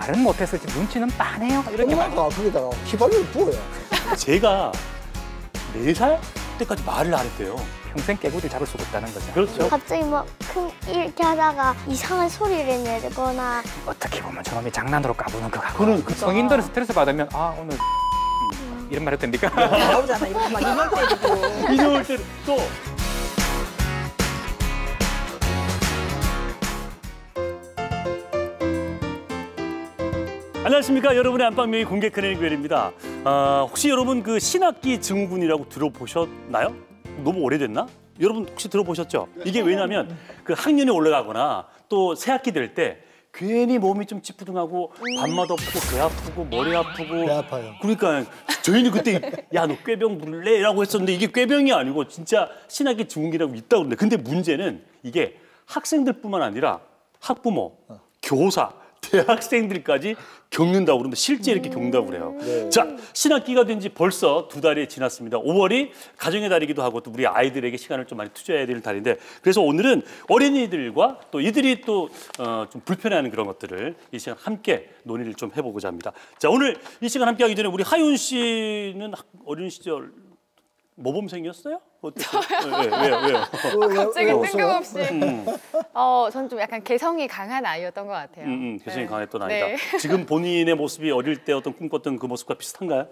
말은 못했을지 눈치는 빤해요. 이렇게 말. 엄마가 거기다가 휘발유를 부어요. 제가 4살 때까지 말을 안 했대요. 평생 깨구리를 잡을 수가 없다는 거죠. 그렇죠. 갑자기 막 이렇게 하다가 이상한 소리를 내거나 어떻게 보면 저놈이 장난으로 까부는 거 같고. 그 성인들은 스트레스 받으면 아 오늘 이런 말 해도 됩니까? 나오잖아. 이거 막 인형 때리고. 인형을 때려 또. 안녕하십니까. 여러분의 안방명의 공개 클리닉 웰입니다. 혹시 여러분 그 신학기 증후군이라고 들어보셨나요? 너무 오래됐나? 여러분 혹시 들어보셨죠? 이게 왜냐면 그 학년이 올라가거나 또 새학기 될 때 괜히 몸이 좀 찌뿌둥하고 밤마다 아프고 배 아프고 머리 아프고 배 아파요. 그러니까 저희는 그때 야 너 꾀병 부를래? 라고 했었는데 이게 꾀병이 아니고 진짜 신학기 증후군이라고 있다고 그러는데 근데 문제는 이게 학생들뿐만 아니라 학부모, 교사, 대학생들까지 겪는다고 그러는데 실제 이렇게 겪는다고 그래요. 네. 자, 신학기가 된 지 벌써 2달이 지났습니다. 5월이 가정의 달이기도 하고 또 우리 아이들에게 시간을 좀 많이 투자해야 되는 달인데 그래서 오늘은 어린이들과 또 이들이 또 좀 불편해하는 그런 것들을 이 시간 함께 논의를 좀 해보고자 합니다. 자, 오늘 이 시간 함께 하기 전에 우리 하윤 씨는 어린 시절 모범생이었어요? 어땠어요? 왜요? 갑자기 뜬금없이. 저는 좀 약간 개성이 강한 아이였던 것 같아요. 개성이 네. 강했던 아이다. 네. 지금 본인의 모습이 어릴 때 어떤 꿈꿨던 그 모습과 비슷한가요?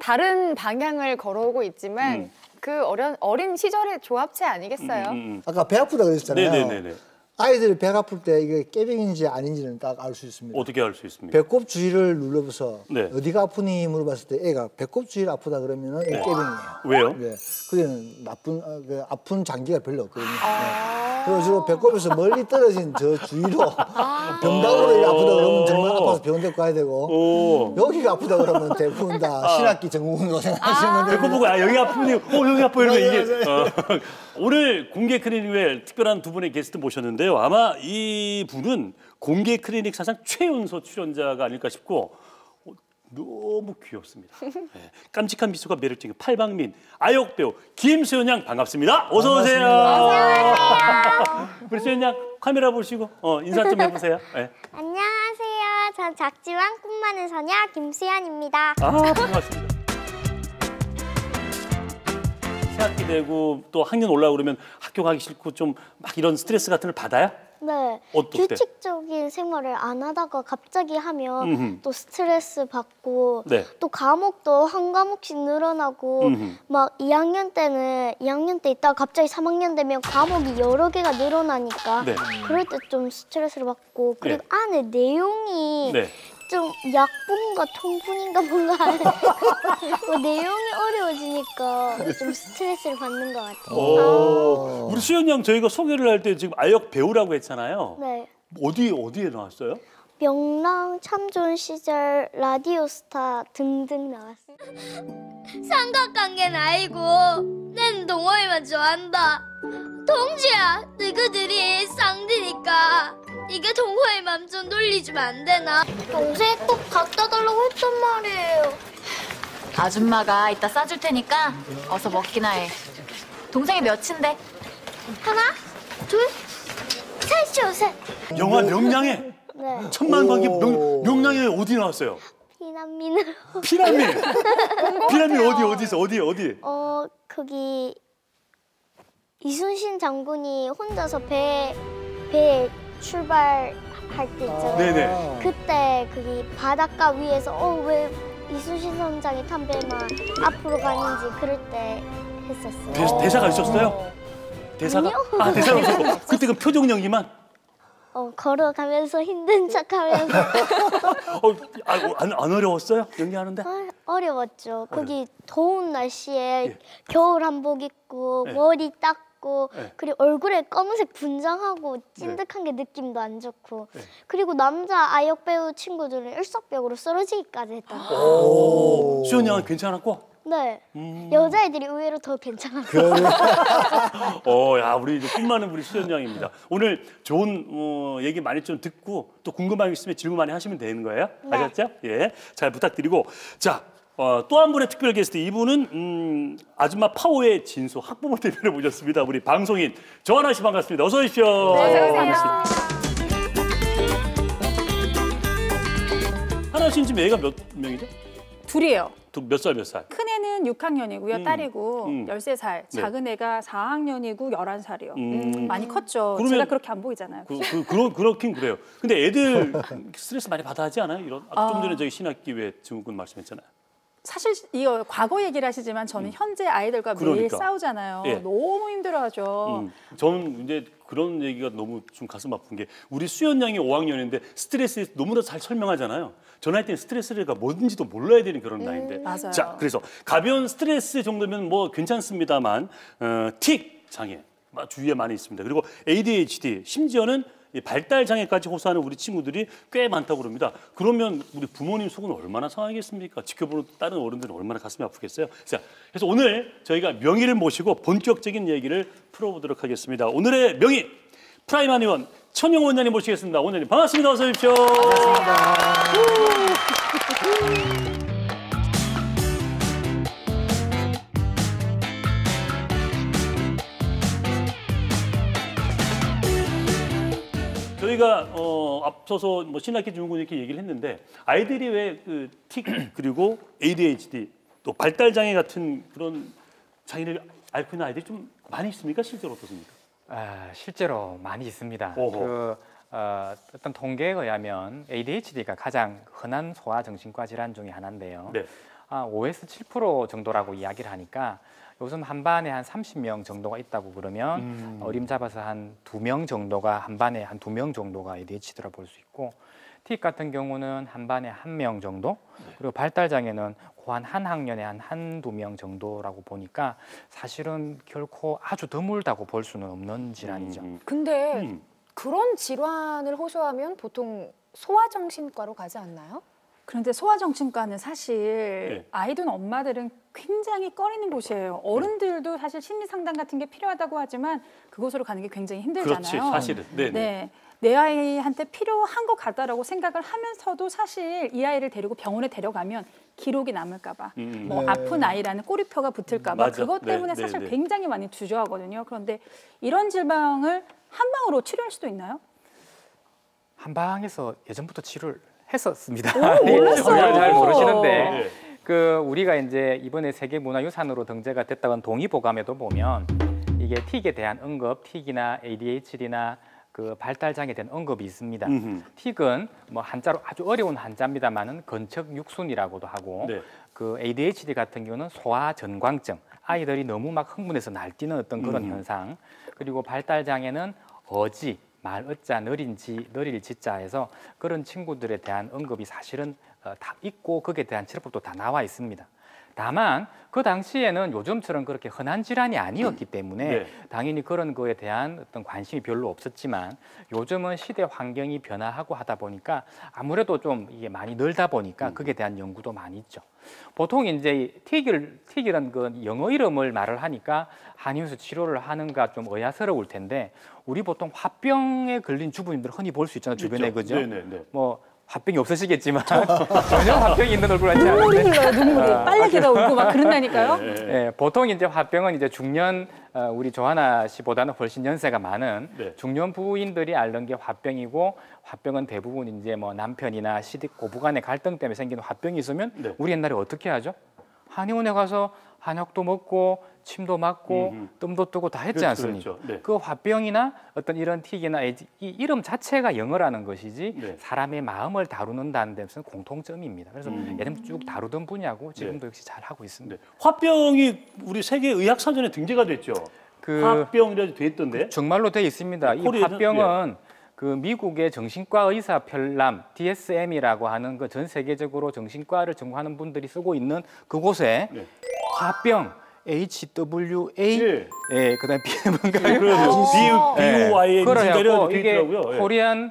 다른 방향을 걸어오고 있지만 그 어린 시절의 조합체 아니겠어요? 아까 배 아프다 그랬잖아요. 네네네. 아이들이 배가 아플 때 이게 깨병인지 아닌지는 딱 알 수 있습니다. 어떻게 알 수 있습니까? 배꼽 주위를 눌러서 네. 어디가 아프니 물어봤을 때 애가 배꼽 주위를 아프다 그러면은 이게 깨병이에요. 왜요? 네. 그게는 아픈 장기가 별로 없거든요. 네. 그리고 주로 배꼽에서 멀리 떨어진 저 주위로 병닭으로 이렇게 아프다 그러면 정말 아파서 병원 데리고 가야 되고 여기가 아프다 그러면 대부분 다 신학기 증후군으로 생각하시면 돼요. 배꼽 보고 여기 아프니 여기 아파 이러면 이게 오늘 공개 클리닉에 특별한 두 분의 게스트 모셨는데요. 아마 이 분은 공개 클리닉 사상 최연소 출연자가 아닐까 싶고 너무 귀엽습니다. 네. 깜찍한 미소가 매력적인 팔방민 아역 배우 김수연 양 반갑습니다. 어서 오세요. 안녕하세요. 우리 수연 양 카메라 보시고 인사 좀 해보세요. 네. 안녕하세요. 전 작지만 꿈 많은 소녀 김수연입니다. 반갑습니다. 새학기 되고 또 학년 올라오고 그러면 학교 가기 싫고 좀 막 이런 스트레스 같은 걸 받아요? 네. 어떨 때? 규칙적인 생활을 안 하다가 갑자기 하면 또 스트레스 받고 네. 또 과목도 한 과목씩 늘어나고 막 2학년 때 있다가 갑자기 3학년 되면 과목이 여러 개가 늘어나니까 네. 그럴 때 좀 스트레스를 받고 그리고 네. 안에 내용이 네. 좀 약분과 통분인가 뭔가 내용이 어려워지니까 좀 스트레스를 받는 것 같아요. 우리 수연 양 저희가 소개를 할 때 지금 아역 배우라고 했잖아요. 네. 어디에 나왔어요? 명랑 참 좋은 시절 라디오스타 등등 나왔습니다. 삼각관계는 아니고 난 동호회만 좋아한다. 동지야, 너희들이 쌍디니까 네가 동호회 맘 좀 돌려주면 안 되나? 동생이 꼭 갖다 달라고 했단 말이에요. 아줌마가 이따 싸줄 테니까 어서 먹기나 해. 동생이 몇인데? 하나, 둘, 셋이요, 셋. 영화 명량에 네. 천만관계 명량에 어디 나왔어요? 피난민으로. 피라밀. 피라밀 어디서? 거기 이순신 장군이 혼자서 배 출발할 때 있잖아요. 네네. 그때 거기 바닷가 위에서 왜 이순신 선장이 탄 배만 앞으로 가는지 그럴 때 했었어요. 대사가 있었어요? 대사가? 아니요. 대사가 없었고 그때 그 표정 연기만? 걸어가면서 힘든 척하면서. 안 어려웠어요? 연기하는데? 어려웠죠. 거기 더운 날씨에 겨울 한복 입고 머리 닦고 그리고 얼굴에 검은색 분장하고 찐득한 게 느낌도 안 좋고 그리고 남자 아역 배우 친구들은 일석벽으로 쓰러지기까지 했던 거예요. 수연 양은 괜찮았고? 네. 여자애들이 의외로 더 괜찮았어요. 야, 우리 이제 꿈 많은 우리 수연 양입니다. 오늘 좋은 얘기 많이 좀 듣고 또 궁금한 게 있으면 질문 많이 하시면 되는 거예요. 네. 아셨죠? 예, 잘 부탁드리고 자. 또 한 분의 특별 게스트 이분은 아줌마 파워의 진수 학부모 대표를 모셨습니다. 우리 방송인 조하나 씨 반갑습니다. 어서 오십시오. 네, 어서 오세요. 결혼하신 지금 애가 몇 명이죠? 둘이에요. 몇 살 몇 살? 큰 애는 6학년이고요. 딸이고 13살. 네. 작은 애가 4학년이고 11살이요. 많이 컸죠. 그러면- 제가 그렇게 안 보이잖아요. 그렇긴 그래요. 근데 애들 스트레스 많이 받아 하지 않아요? 이런 좀 전에 저희 신학기회 증후군 말씀했잖아요. 사실 이거 과거 얘기를 하시지만 저는 현재 아이들과 매일 그러니까. 싸우잖아요. 예. 너무 힘들어하죠. 저는 이제 그런 얘기가 너무 좀 가슴 아픈 게 우리 수연 양이 5학년인데 스트레스에 너무나 잘 설명하잖아요. 전화할 때는 스트레스가 뭔지도 몰라야 되는 그런 나이인데. 맞아요. 자, 그래서 가벼운 스트레스 정도면 뭐 괜찮습니다만 틱 장애 주위에 많이 있습니다. 그리고 ADHD 심지어는 이 발달 장애까지 호소하는 우리 친구들이 꽤 많다고 그럽니다. 그러면 우리 부모님 속은 얼마나 상하겠습니까? 지켜보는 다른 어른들은 얼마나 가슴이 아프겠어요? 자, 그래서 오늘 저희가 명의를 모시고 본격적인 얘기를 풀어보도록 하겠습니다. 오늘의 명의 프라임 의원 천용 원장님 모시겠습니다. 원장님 반갑습니다. 어서 오십시오. 저희가 앞서서 뭐 신학기 증후군 이렇게 얘기를 했는데 아이들이 왜 그 틱 그리고 ADHD 또 발달 장애 같은 그런 장애를 앓고 있는 아이들이 좀 많이 있습니까? 실제로 어떻습니까? 실제로 많이 있습니다. 어허. 어떤 통계에 의하면 ADHD가 가장 흔한 소아 정신과 질환 중에 하나인데요. 네. 5에서 7% 정도라고 이야기를 하니까 요즘 한 반에 한 30명 정도가 있다고 그러면 어림잡아서 한 2명 정도가 한 반에 한 2명 정도가 ADHD라 볼 수 있고 틱 같은 경우는 한 반에 1명 정도 그리고 발달 장애는 한 학년에 한두 명 정도라고 보니까 사실은 결코 아주 드물다고 볼 수는 없는 질환이죠. 근데 그런 질환을 호소하면 보통 소아정신과로 가지 않나요? 그런데 소아정신과는 사실 네. 아이 둔 엄마들은 굉장히 꺼리는 곳이에요. 어른들도 사실 심리 상담 같은 게 필요하다고 하지만 그곳으로 가는 게 굉장히 힘들잖아요. 그렇지, 사실은. 네네. 네. 내 아이한테 필요한 것 같다라고 생각을 하면서도 사실 이 아이를 데리고 병원에 데려가면 기록이 남을까 봐, 뭐 네. 아픈 아이라는 꼬리표가 붙을까 봐 맞아. 그것 때문에 네, 사실 네, 네. 굉장히 많이 주저하거든요. 그런데 이런 질병을 한 방으로 치료할 수도 있나요? 한방에서 예전부터 치료를 했었습니다. 몰랐어요. 우리가 잘 모르시는데 네. 우리가 이제 이번에 세계문화유산으로 등재가 됐다는 동의보감에도 보면 이게 틱에 대한 언급, 틱이나 ADHD나 그 발달 장애에 대한 언급이 있습니다. 틱은 뭐 한자로 아주 어려운 한자입니다만은 건척육순이라고도 하고 네. 그 ADHD 같은 경우는 소아 전광증, 아이들이 너무 막 흥분해서 날뛰는 어떤 그런 현상. 그리고 발달 장애는 어지, 말 어자, 느릴 지자에서 그런 친구들에 대한 언급이 사실은 다 있고 거기에 대한 치료법도 다 나와 있습니다. 다만 그 당시에는 요즘처럼 그렇게 흔한 질환이 아니었기 때문에 네. 당연히 그런 거에 대한 어떤 관심이 별로 없었지만 요즘은 시대 환경이 변화하고 하다 보니까 아무래도 좀 이게 많이 늘다 보니까 거기에 대한 연구도 많이 있죠. 보통 이제 틱이라는 그 영어 이름을 말을 하니까 한의원에서 치료를 하는가 좀 의아스러울 텐데 우리 보통 화병에 걸린 주부님들 흔히 볼 수 있잖아요. 주변에 있죠. 그죠? 네네네. 뭐 화병이 없으시겠지만 전혀 화병이 있는 얼굴 같지 눈물이 않은데 흘러요, 눈물이. 빨래기가 울고 막 그런다니까요. 예, 보통 이제 화병은 이제 중년 우리 조하나 씨보다는 훨씬 연세가 많은 네. 중년 부인들이 앓는 게 화병이고 화병은 대부분 이제 뭐 남편이나 시댁 고부간의 갈등 때문에 생기는 화병이 있으면 네. 우리 옛날에 어떻게 하죠? 한의원에 가서 한약도 먹고 침도 맞고 뜸도 뜨고 다 했지 그렇죠, 않습니까? 그렇죠. 네. 그 화병이나 어떤 이런 틱이나 이 이름 자체가 영어라는 것이지 네. 사람의 마음을 다루는다는 데서는 공통점입니다. 그래서 예전부터 쭉 다루던 분야고 지금도 역시 잘 하고 있습니다. 네. 화병이 우리 세계 의학 사전에 등재가 됐죠. 그 화병이라도 돼 있던데. 정말로 돼 있습니다. 이 코리아는- 화병은 그 미국의 정신과 의사 편람 DSM이라고 하는 그 전 세계적으로 정신과를 전공하는 분들이 쓰고 있는 그곳에 네. 화병 HWA 예. 예, 그다음에 뭔가요? 그래요. BUYN 그래갖고 돼 이게 있더라고요. 예. 코리안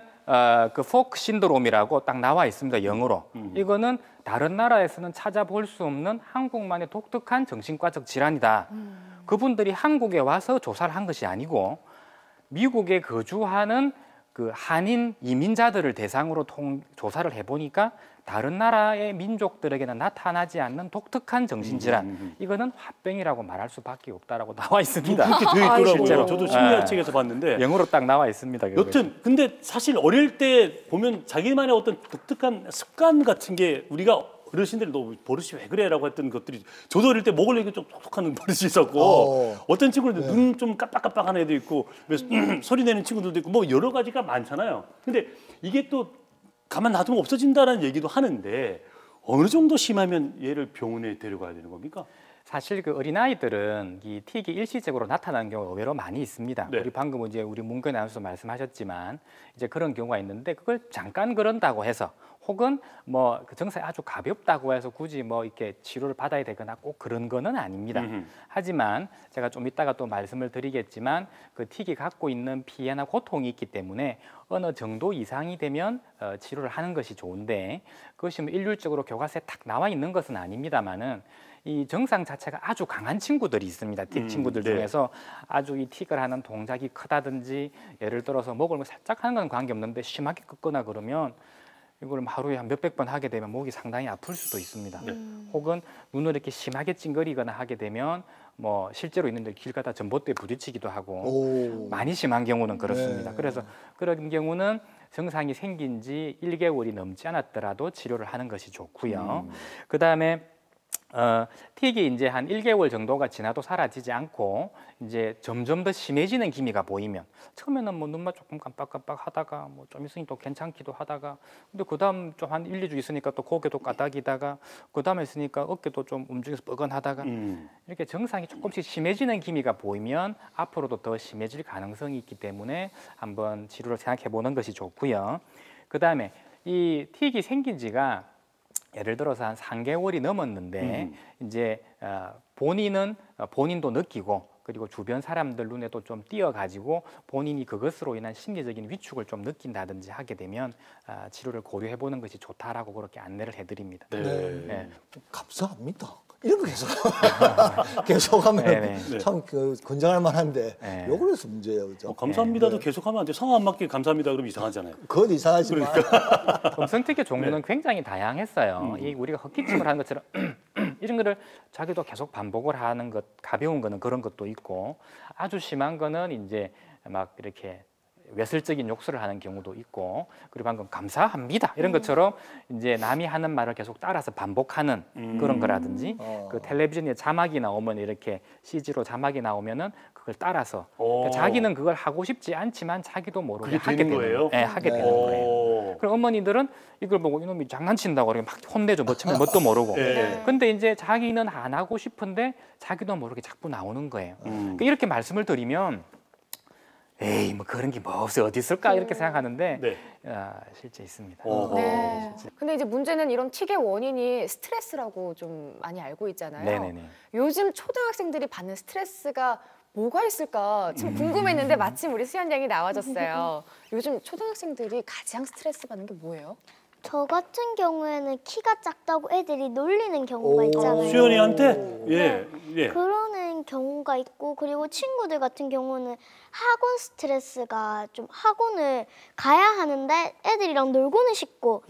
그 포크 신드롬이라고 딱 나와 있습니다. 영어로. 이거는 다른 나라에서는 찾아볼 수 없는 한국만의 독특한 정신과적 질환이다. 그분들이 한국에 와서 조사를 한 것이 아니고 미국에 거주하는 그 한인 이민자들을 대상으로 조사를 해보니까 다른 나라의 민족들에게는 나타나지 않는 독특한 정신질환. 이거는 화병이라고 말할 수밖에 없다라고 나와 있습니다. 그렇게 돼 있더라고요. 실제로. 저도 심리학 책에서 봤는데. 영어로 딱 나와 있습니다. 그거에. 여튼 근데 사실 어릴 때 보면 자기만의 어떤 독특한 습관 같은 게 우리가 어르신들이 너 버릇이 왜 그래라고 했던 것들이 저도 어릴 때 목을 내고 좀 똑똑한 버릇이 있었고 어떤 친구들은 눈 좀 깜빡깜빡한 애도 있고 소리 내는 친구들도 있고 뭐 여러 가지가 많잖아요. 근데 이게 또 가만 놔두면 없어진다는 얘기도 하는데 어느 정도 심하면 얘를 병원에 데려가야 되는 겁니까? 사실 그 어린아이들은 이 틱이 일시적으로 나타나는 경우가 의외로 많이 있습니다. 네. 우리 방금 이제 우리 문근 아나운서 말씀하셨지만 이제 그런 경우가 있는데 그걸 잠깐 그런다고 해서 혹은 뭐 그 증상이 아주 가볍다고 해서 굳이 뭐 이렇게 치료를 받아야 되거나 꼭 그런 거는 아닙니다. 하지만 제가 좀 이따가 또 말씀을 드리겠지만 그 틱이 갖고 있는 피해나 고통이 있기 때문에 어느 정도 이상이 되면 치료를 하는 것이 좋은데 그것이 뭐 일률적으로 교과서에 딱 나와 있는 것은 아닙니다만은 이 증상 자체가 아주 강한 친구들이 있습니다. 틱 친구들 네. 중에서 아주 이 틱을 하는 동작이 크다든지 예를 들어서 목을 뭐 살짝 하는 건 관계없는데 심하게 긋거나 그러면 이걸 하루에 한 몇백 번 하게 되면 목이 상당히 아플 수도 있습니다. 혹은 눈을 이렇게 심하게 찡그리거나 하게 되면 뭐 실제로 있는데 길 가다 전봇대에 부딪히기도 하고 많이 심한 경우는 그렇습니다. 그래서 그런 경우는 증상이 생긴 지 1개월이 넘지 않았더라도 치료를 하는 것이 좋고요. 그다음에 틱이 이제 한 1개월 정도가 지나도 사라지지 않고 이제 점점 더 심해지는 기미가 보이면 처음에는 뭐 눈만 조금 깜빡깜빡 하다가 뭐 좀 있으니 또 괜찮기도 하다가 근데 그다음 좀 한 1, 2주 있으니까 또 고개도 까닥이다가 그다음에 있으니까 어깨도 좀 움직여서 뻐근하다가 이렇게 증상이 조금씩 심해지는 기미가 보이면 앞으로도 더 심해질 가능성이 있기 때문에 한번 치료를 생각해 보는 것이 좋고요. 그다음에 이 틱이 생긴 지가 예를 들어서 한 3개월이 넘었는데 이제 본인도 느끼고 그리고 주변 사람들 눈에도 좀 띄어가지고 본인이 그것으로 인한 심리적인 위축을 좀 느낀다든지 하게 되면 치료를 고려해보는 것이 좋다라고 그렇게 안내를 해드립니다. 네. 감사합니다. 이런 거 계속하면 참 권장할 만한데 요걸 해서 문제예요. 그죠? 감사합니다도 계속하면 안 돼. 성함 안 맞게 감사합니다 그러면 이상하잖아요. 그건 이상하지만 음성틱의 종류는 굉장히 다양했어요. 이 우리가 헛기침을 하는 것처럼 이런 거를 자기도 계속 반복을 하는 것, 가벼운 거는 그런 것도 있고 아주 심한 거는 이제 막 이렇게 외설적인 욕설을 하는 경우도 있고 그리고 방금 감사합니다 이런 것처럼 이제 남이 하는 말을 계속 따라서 반복하는 그런 거라든지 그 텔레비전에 자막이 나오면 이렇게 CG로 자막이 나오면은 그걸 따라서 그러니까 자기는 그걸 하고 싶지 않지만 자기도 모르게 하게 되는 거예요. 네, 하게 되는 거예요. 그럼 어머니들은 이걸 보고 이놈이 장난친다고 그러면 막 혼내줘 뭣도 모르고 근데 이제 자기는 안 하고 싶은데 자기도 모르게 자꾸 나오는 거예요. 그러니까 이렇게 말씀을 드리면 에이 뭐 그런 게 뭐 없어요 어디 있을까 이렇게 생각하는데 실제 있습니다. 네. 근데 이제 문제는 이런 틱의 원인이 스트레스라고 좀 많이 알고 있잖아요. 네네네. 요즘 초등학생들이 받는 스트레스가 뭐가 있을까 참 궁금했는데 마침 우리 수연 양이 나와줬어요. 요즘 초등학생들이 가장 스트레스 받는 게 뭐예요? 저 같은 경우에는 키가 작다고 애들이 놀리는 경우가 있잖아요. 수연이한테 예. 그러는 경우가 있고 그리고 친구들 같은 경우는 학원 스트레스가 좀 학원을 가야 하는데 애들이랑 놀고는 싶고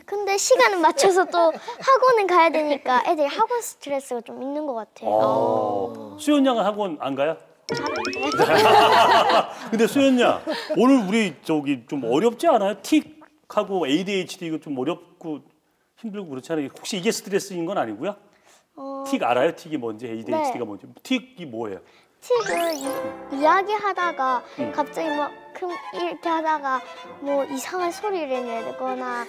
근데 시간을 맞춰서 또 학원은 가야 되니까 애들이 학원 스트레스가 좀 있는 것 같아요. 수연 양은 학원 안 가요? 근데 수연 양 오늘 우리 저기 좀 어렵지 않아요? 틱하고 ADHD 이거 좀 어렵고 힘들고 그렇지 않아요? 혹시 이게 스트레스인 건 아니고요? 틱 알아요? 틱이 뭔지 ADHD가 뭔지? 틱이 뭐예요? 틱은 이야기하다가 갑자기 막 이렇게 하다가 뭐 이상한 소리를 내거나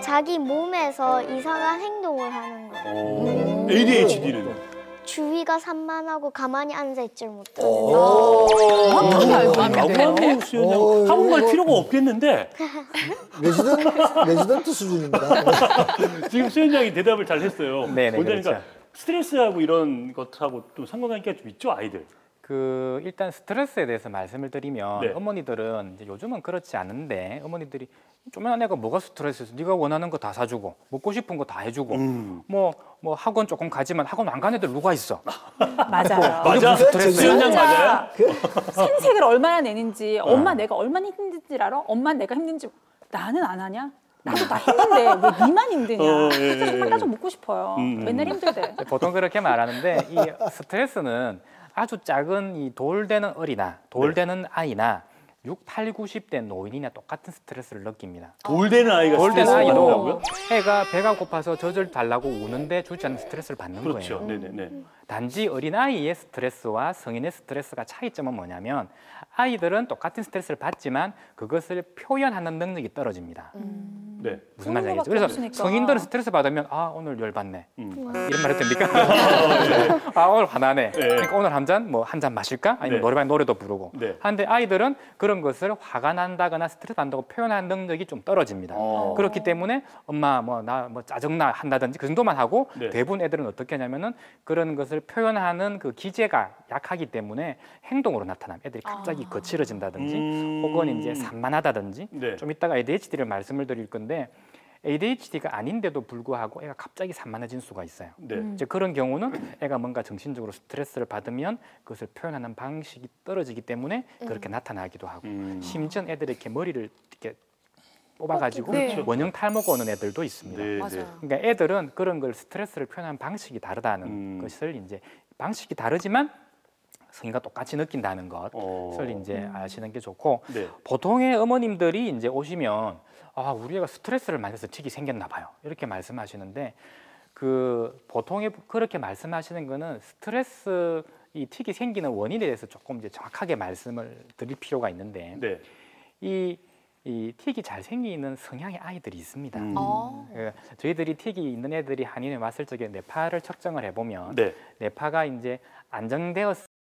자기 몸에서 이상한 행동을 하는 거. ADHD는? 주위가 산만하고 가만히 앉아 있질 못하는. 정확하게 알고 있네요. 학원 갈 필요가 없겠는데 레지던트 수준입니다. 지금 수연 양이 대답을 잘 했어요. 네네, 그러니까 그렇죠. 스트레스하고 이런 것하고 또 상관관계가 좀 있죠, 아이들. 그 일단 스트레스에 대해서 말씀을 드리면 네. 어머니들은 이제 요즘은 그렇지 않은데 어머니들이 좀만 애가 뭐가 스트레스였어? 네가 원하는 거 다 사주고 먹고 싶은 거 다 해주고 뭐 학원 조금 가지만 학원 안 가는 애들 누가 있어? 맞아요. 맞아? 수연 양 맞아요? 생색을 얼마나 내는지 엄마 내가 얼마나 힘든지 알아? 엄마 내가 힘든지 나는 안 하냐? 나도 나 힘든데 왜 니만 힘드냐. 진짜 예. 한번 좀 묻고 싶어요. 맨날 힘들대. 보통 그렇게 말하는데 이 스트레스는 아주 작은 이 돌되는 어리나 돌되는 아이나 6, 8, 90대 노인이나 똑같은 스트레스를 느낍니다. 돌되는 아이가 돌된 스트레스를 아이도 받는다고요? 애가 배가 고파서 젖을 달라고 우는데 주지 않는 스트레스를 받는 그렇죠. 거예요. 네네네. 단지 어린아이의 스트레스와 성인의 스트레스가 차이점은 뭐냐면 아이들은 똑같은 스트레스를 받지만 그것을 표현하는 능력이 떨어집니다. 네. 무슨 말인지 알겠죠? 그런 그래서 거밖에 없으니까. 성인들은 스트레스 받으면 아 오늘 열받네 이런 말 해도 됩니까? 아 오늘 화나네. 그러니까 오늘 한 잔 마실까? 아니면 네. 노래방 노래도 부르고. 네. 하는데 아이들은 그런 것을 화가 난다거나 스트레스 받는다고 표현하는 능력이 좀 떨어집니다. 그렇기 때문에 엄마 나 짜증나 한다든지 그 정도만 하고 네. 대부분 애들은 어떻게 하냐면은 그런 것을 표현하는 그 기제가 약하기 때문에 행동으로 나타남. 애들이 갑자기 거칠어진다든지 혹은 이제 산만하다든지 네. 좀 이따가 ADHD를 말씀을 드릴 건데 ADHD가 아닌데도 불구하고 애가 갑자기 산만해진 수가 있어요. 네. 이제 그런 경우는 애가 뭔가 정신적으로 스트레스를 받으면 그것을 표현하는 방식이 떨어지기 때문에 그렇게 나타나기도 하고 심지어 애들이 이렇게 머리를 이렇게 뽑아가지고 네. 원형 탈모가 오는 애들도 있습니다. 네. 맞아요. 그러니까 애들은 그런 걸 스트레스를 표현하는 방식이 다르다는 것을 이제 방식이 다르지만 성인과 똑같이 느낀다는 것을 이제 아시는 게 좋고 네. 보통의 어머님들이 이제 오시면 아 우리 애가 스트레스를 많이 해서 틱이 생겼나 봐요 이렇게 말씀하시는데 그 보통의 그렇게 말씀하시는 거는 스트레스 이 틱이 생기는 원인에 대해서 조금 이제 정확하게 말씀을 드릴 필요가 있는데 네. 이 틱이 잘 생기는 성향의 아이들이 있습니다. 어. 저희들이 틱이 있는 애들이 한인에 왔을 적에 뇌파를 측정을 해보면 네. 뇌파가 이제 안정되었을